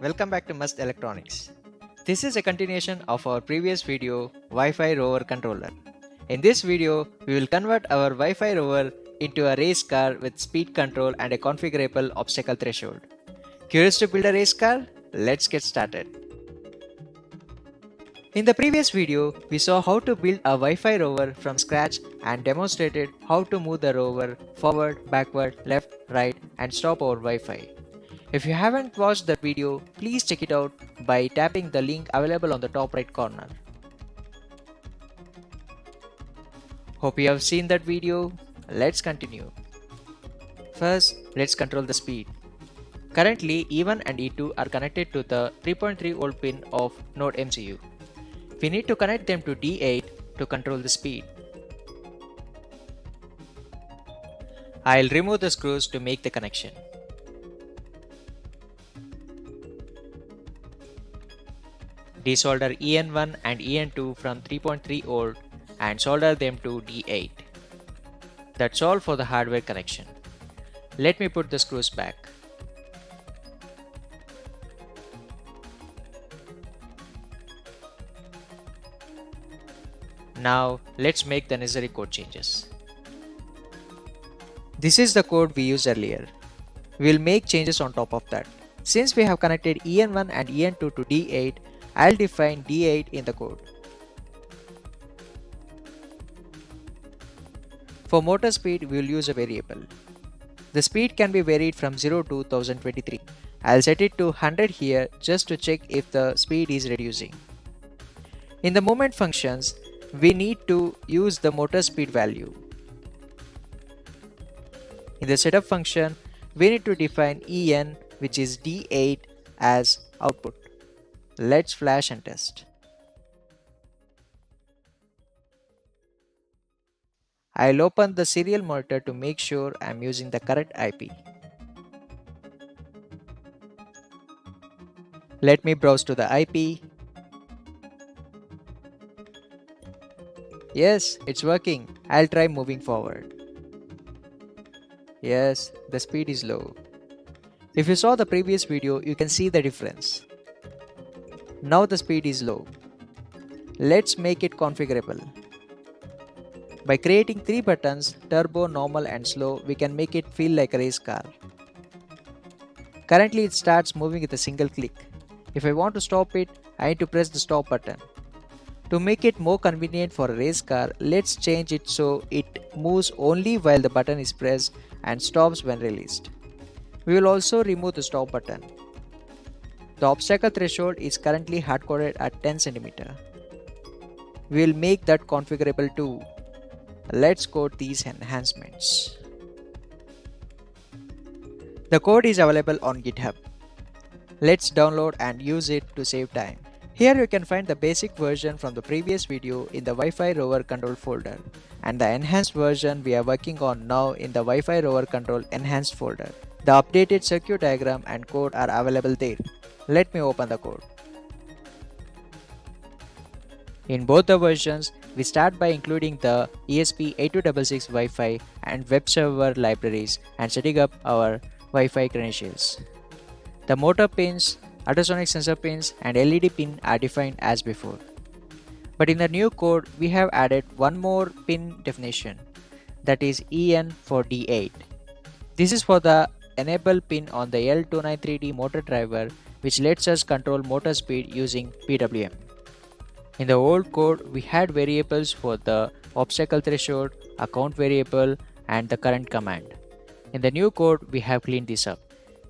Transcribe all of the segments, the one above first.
Welcome back to Masth Electronics. This is a continuation of our previous video, Wi-Fi Rover controller. In this video, we will convert our Wi-Fi Rover into a race car with speed control and a configurable obstacle threshold. Curious to build a race car? Let's get started. In the previous video, we saw how to build a Wi-Fi rover from scratch and demonstrated how to move the rover forward, backward, left, right and stop over Wi-Fi. If you haven't watched that video, please check it out by tapping the link available on the top right corner. Hope you have seen that video. Let's continue. First, let's control the speed. Currently, E1 and E2 are connected to the 3.3 volt pin of NodeMCU. We need to connect them to D8 to control the speed. I'll remove the screws to make the connection. Desolder EN1 and EN2 from 3.3 volt and solder them to D8. That's all for the hardware connection. Let me put the screws back. Now let's make the necessary code changes. This is the code we used earlier. We will make changes on top of that. Since we have connected EN1 and EN2 to D8, I'll define D8 in the code. For motor speed, we will use a variable. The speed can be varied from 0 to 1023. I'll set it to 100 here just to check if the speed is reducing. In the moment functions, we need to use the motor speed value. In the setup function, we need to define En, which is D8, as output. Let's flash and test. I'll open the serial monitor to make sure I'm using the correct IP. Let me browse to the IP. Yes, it's working. I'll try moving forward. Yes, the speed is low. If you saw the previous video, you can see the difference. Now the speed is low. Let's make it configurable. By creating 3 buttons, turbo, normal and slow, we can make it feel like a race car. Currently it starts moving with a single click. If I want to stop it, I need to press the stop button. To make it more convenient for a race car, let's change it so it moves only while the button is pressed and stops when released. We will also remove the stop button. The obstacle threshold is currently hard-coded at 10 cm. We will make that configurable too. Let's code these enhancements. The code is available on GitHub. Let's download and use it to save time. Here you can find the basic version from the previous video in the Wi-Fi Rover Control folder and the enhanced version we are working on now in the Wi-Fi Rover Control Enhanced folder. The updated circuit diagram and code are available there. Let me open the code. In both the versions, we start by including the ESP8266 Wi-Fi and web server libraries and setting up our Wi-Fi credentials. The motor pins, ultrasonic sensor pins and LED pin are defined as before. But in the new code, we have added one more pin definition, that is EN for D8. This is for the enable pin on the L293D motor driver, which lets us control motor speed using PWM. In the old code, we had variables for the obstacle threshold, a count variable and the current command. In the new code, we have cleaned this up.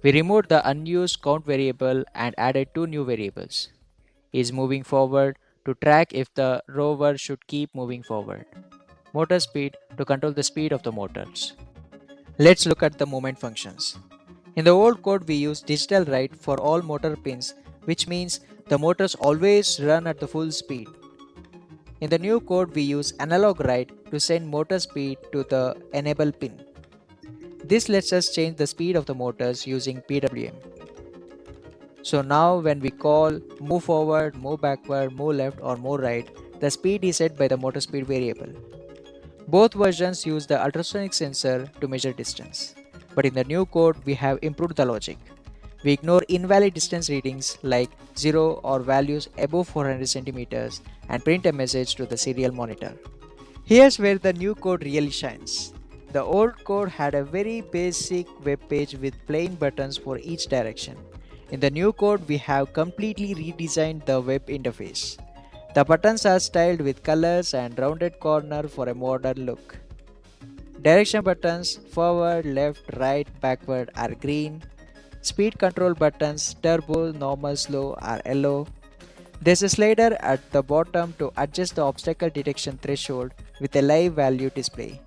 We removed the unused count variable and added 2 new variables. Is moving forward to track if the rover should keep moving forward. Motor speed to control the speed of the motors. Let's look at the movement functions. In the old code, we used digital write for all motor pins, which means the motors always run at the full speed. In the new code, we use analog write to send motor speed to the enable pin. This lets us change the speed of the motors using PWM. So now when we call move forward, move backward, move left or move right, the speed is set by the motor speed variable. Both versions use the ultrasonic sensor to measure distance. But in the new code, we have improved the logic. We ignore invalid distance readings like 0 or values above 400 centimeters and print a message to the serial monitor. Here's where the new code really shines. The old code had a very basic web page with plain buttons for each direction. In the new code, we have completely redesigned the web interface. The buttons are styled with colors and rounded corner for a modern look. Direction buttons forward, left, right, backward are green. Speed control buttons turbo, normal, slow are yellow. There's a slider at the bottom to adjust the obstacle detection threshold with a live value display.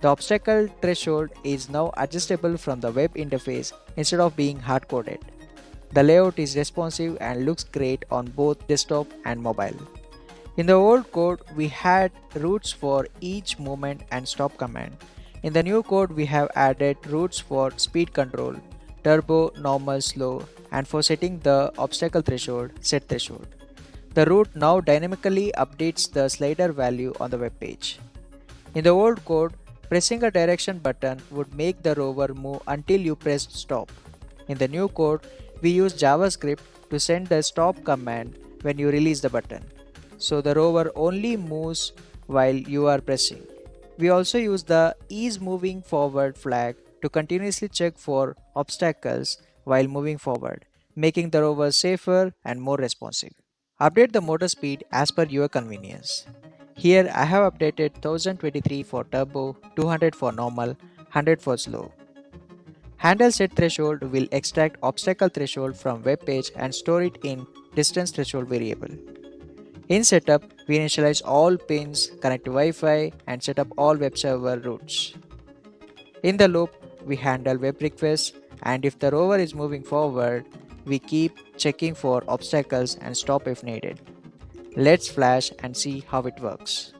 The obstacle threshold is now adjustable from the web interface instead of being hard-coded. The layout is responsive and looks great on both desktop and mobile. In the old code, we had routes for each movement and stop command. In the new code, we have added routes for speed control, turbo, normal, slow, and for setting the obstacle threshold, set threshold. The route now dynamically updates the slider value on the web page. In the old code, pressing a direction button would make the rover move until you pressed stop. In the new code, we use JavaScript to send the stop command when you release the button. So the rover only moves while you are pressing. We also use the ease moving forward flag to continuously check for obstacles while moving forward, making the rover safer and more responsive. Update the motor speed as per your convenience. Here I have updated 1023 for turbo, 200 for normal, 100 for slow. Handle set threshold will extract obstacle threshold from web page and store it in distance threshold variable. In setup, we initialize all pins, connect to Wi-Fi and set up all web server routes. In the loop, we handle web requests and if the rover is moving forward, we keep checking for obstacles and stop if needed. Let's flash and see how it works.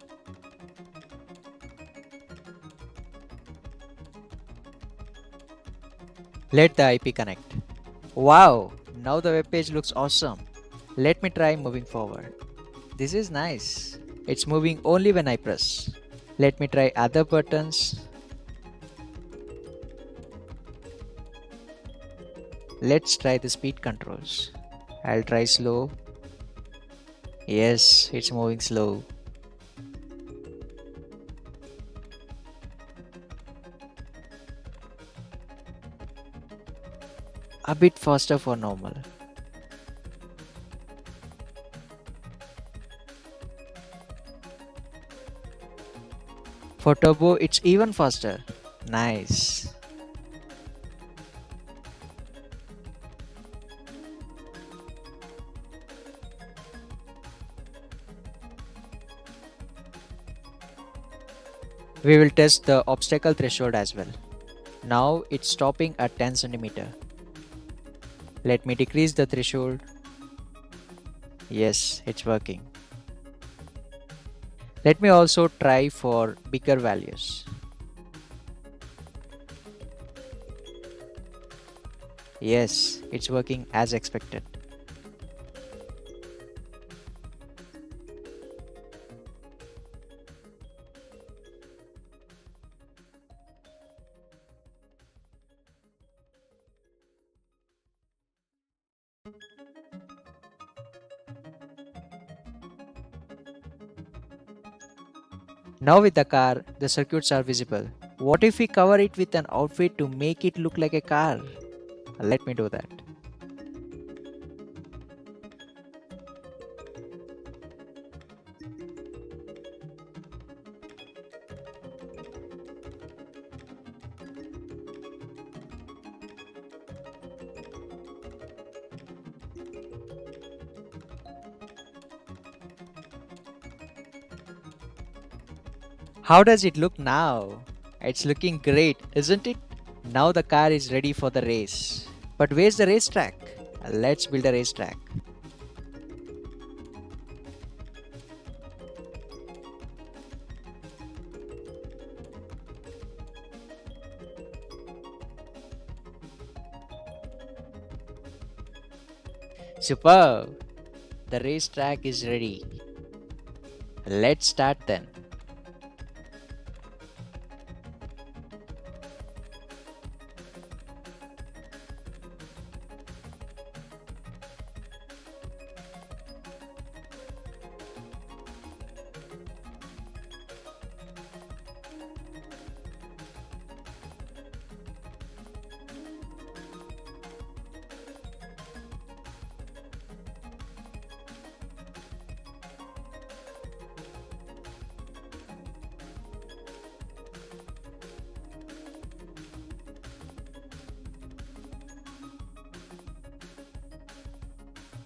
Let the IP connect. Wow, now the web page looks awesome. Let me try moving forward. This is nice. It's moving only when I press. Let me try other buttons. Let's try the speed controls. I'll try slow. Yes, it's moving slow. A bit faster for normal. For turbo, it's even faster. Nice. We will test the obstacle threshold as well. Now it's stopping at 10 cm. Let me decrease the threshold. Yes, it's working. Let me also try for bigger values. Yes, it's working as expected. Now with the car, the circuits are visible. What if we cover it with an outfit to make it look like a car? Let me do that. How does it look now? It's looking great, isn't it? Now the car is ready for the race. But where's the racetrack? Let's build a racetrack. Superb! The racetrack is ready. Let's start then.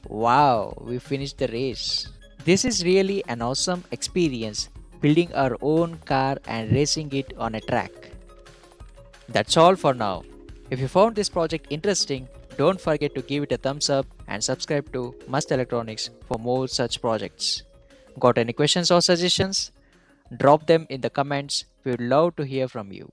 Wow, we finished the race. This is really an awesome experience building our own car and racing it on a track. That's all for now. If you found this project interesting, don't forget to give it a thumbs up and subscribe to Masth Electronics for more such projects. Got any questions or suggestions? Drop them in the comments. We would love to hear from you.